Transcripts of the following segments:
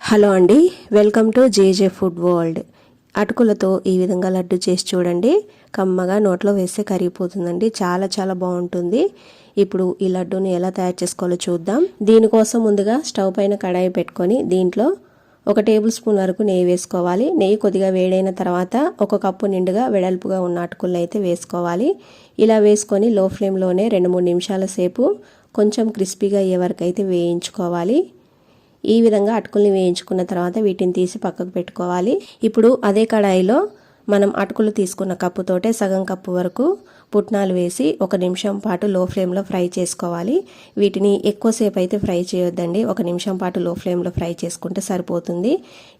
Hello అండి, welcome to JJ food world. అటుకులతో ఈ విధంగా లడ్డు చేసి చూడండి. కమ్మగా నోట్లో వేస్తే కరిగిపోతుందండి. చాలా చాలా బాగుంటుంది. ఇప్పుడు ఈ లడ్డూని ఎలా తయారు చేసుకోవాలో చూద్దాం. దీనికోసం ముందుగా స్టవ్ పైన కడాయి పెట్టుకొని దీంట్లో 1 టేబుల్ స్పూన్ వరకు నెయ్యి వేసుకోవాలి. నెయ్యి కొద్దిగా వేడైన తర్వాత 1 కప్పు నిండుగా వెడల్పుగా ఉన్న అటుకులను అయితే వేసుకోవాలి. ఇలా వేసుకొని లో ఫ్లేమ్లోనే 2-3 నిమిషాల సేపు కొంచెం క్రిస్పీగా అయ్యే వరకు అయితే వేయించుకోవాలి. ఈ విధంగా అటుకుల్ని వేయించుకున్న తర్వాత వీటిని తీసి పక్కకు పెట్టుకోవాలి. ఇప్పుడు అదే కడాయిలో మనం అటుకులు తీసుకున్న కప్పుతోటే సగం కప్పు వరకు పుట్నాలు వేసి 1 నిమిషం పాటు లో ఫ్లేమ్లో ఫ్రై చేసుకోవాలి. వీటిని ఎక్కువసేపు అయితే ఫ్రై చేయొద్దండి. 1 నిమిషం పాటు లో ఫ్లేమ్లో ఫ్రై చేసుకుంటే సరిపోతుంది.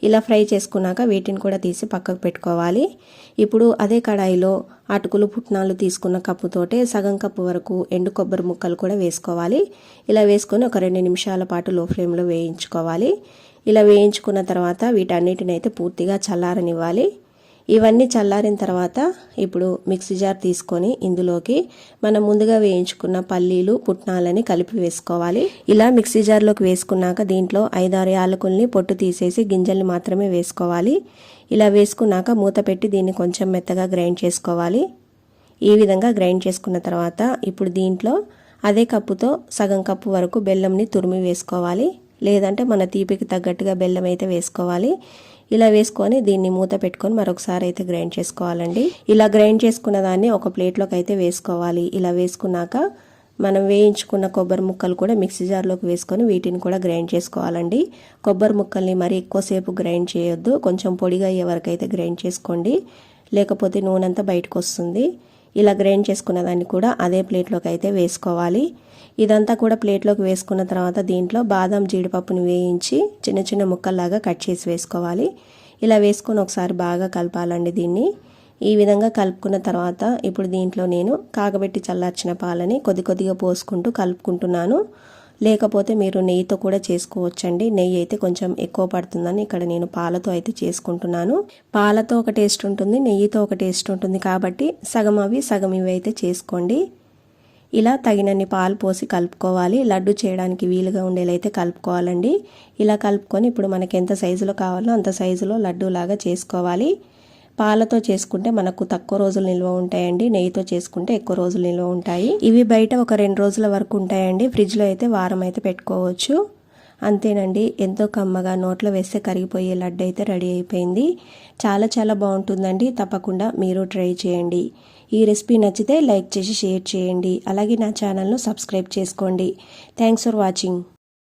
ఇలా ఫ్రై చేసుకున్నాక వీటిని కూడా తీసి పక్కకు పెట్టుకోవాలి. ఇప్పుడు అదే కడాయిలో అటుకులు పుట్నాలు తీసుకున్న కప్పుతోటే సగం కప్పు వరకు ఎండు కొబ్బరి ముక్కలు కూడా వేసుకోవాలి. ఇలా వేసుకొని ఒక 2 నిమిషాల పాటు లో ఫ్లేమ్లో వేయించుకోవాలి. ఇలా వేయించుకున్న తర్వాత వీటన్నిటిని అయితే పూర్తిగా చల్లారనివ్వాలి. ఇవన్నీ చల్లారిన తర్వాత ఇప్పుడు మిక్సీ జార్ తీసుకొని ఇందులోకి మనం ముందుగా వేయించుకున్న పల్లీలు పుట్నాలని కలిపి వేసుకోవాలి. ఇలా మిక్సీ జార్లోకి వేసుకున్నాక దీంట్లో 5-6 యాలకుల్ని పొట్టు తీసేసి గింజల్ని మాత్రమే వేసుకోవాలి. ఇలా వేసుకున్నాక మూత పెట్టి దీన్ని కొంచెం మెత్తగా గ్రైండ్ చేసుకోవాలి. ఈ విధంగా గ్రైండ్ చేసుకున్న తర్వాత ఇప్పుడు దీంట్లో అదే కప్పుతో సగం కప్పు వరకు బెల్లంని తురిమి వేసుకోవాలి. లేదంటే మన తీపికి తగ్గట్టుగా బెల్లం అయితే వేసుకోవాలి. ఇలా వేసుకొని దీన్ని మూత పెట్టుకొని మరొకసారి అయితే గ్రైండ్ చేసుకోవాలండి. ఇలా గ్రైండ్ చేసుకున్న దాన్ని ఒక ప్లేట్లోకి అయితే వేసుకోవాలి. ఇలా వేసుకున్నాక మనం వేయించుకున్న కొబ్బరి ముక్కలు కూడా మిక్సీ జార్లోకి వేసుకొని వీటిని కూడా గ్రైండ్ చేసుకోవాలండి. కొబ్బరి ముక్కల్ని మరి ఎక్కువసేపు గ్రైండ్ చేయొద్దు. కొంచెం పొడిగా అయ్యే వరకు అయితే గ్రైండ్ చేసుకోండి, లేకపోతే నూనె అంతా బయటకు వస్తుంది. ఇలా గ్రైండ్ చేసుకున్న దాన్ని కూడా అదే ప్లేట్లోకి అయితే వేసుకోవాలి. ఇదంతా కూడా ప్లేట్లోకి వేసుకున్న తర్వాత దీంట్లో బాదం జీడిపప్పుని వేయించి చిన్న చిన్న ముక్కల్లాగా కట్ చేసి వేసుకోవాలి. ఇలా వేసుకొని ఒకసారి బాగా కలపాలండి దీన్ని. ఈ విధంగా కలుపుకున్న తర్వాత ఇప్పుడు దీంట్లో నేను కాగబెట్టి చల్లార్చిన పాలని కొద్ది కొద్దిగా పోసుకుంటూ కలుపుకుంటున్నాను. లేకపోతే మీరు నెయ్యితో కూడా చేసుకోవచ్చండి. నెయ్యి అయితే కొంచెం ఎక్కువ పడుతుందని ఇక్కడ నేను పాలతో అయితే చేసుకుంటున్నాను. పాలతో ఒక టేస్ట్ ఉంటుంది, నెయ్యితో ఒక టేస్ట్ ఉంటుంది కాబట్టి సగం అవి సగం ఇవి అయితే చేసుకోండి. ఇలా తగినన్ని పాలు పోసి కలుపుకోవాలి. లడ్డు చేయడానికి వీలుగా ఉండేలైతే కలుపుకోవాలండి. ఇలా కలుపుకొని ఇప్పుడు మనకి ఎంత సైజులో కావాలో అంత సైజులో లడ్డు లాగా చేసుకోవాలి. పాలతో చేసుకుంటే మనకు తక్కువ రోజులు నిల్వ ఉంటాయండి. నెయ్యితో చేసుకుంటే ఎక్కువ రోజులు నిల్వ ఉంటాయి. ఇవి బయట ఒక 2 రోజుల వరకు ఉంటాయండి. ఫ్రిడ్జ్లో అయితే వారం అయితే పెట్టుకోవచ్చు. అంతేనండి, ఎంతో కమ్మగా నోట్లో వేస్తే కరిగిపోయే లడ్డు అయితే రెడీ అయిపోయింది. చాలా చాలా బాగుంటుందండి. తప్పకుండా మీరు ట్రై చేయండి. ఈ రెసిపీ నచ్చితే లైక్ చేసి షేర్ చేయండి. అలాగే నా ఛానల్ను సబ్స్క్రైబ్ చేసుకోండి. Thanks for watching.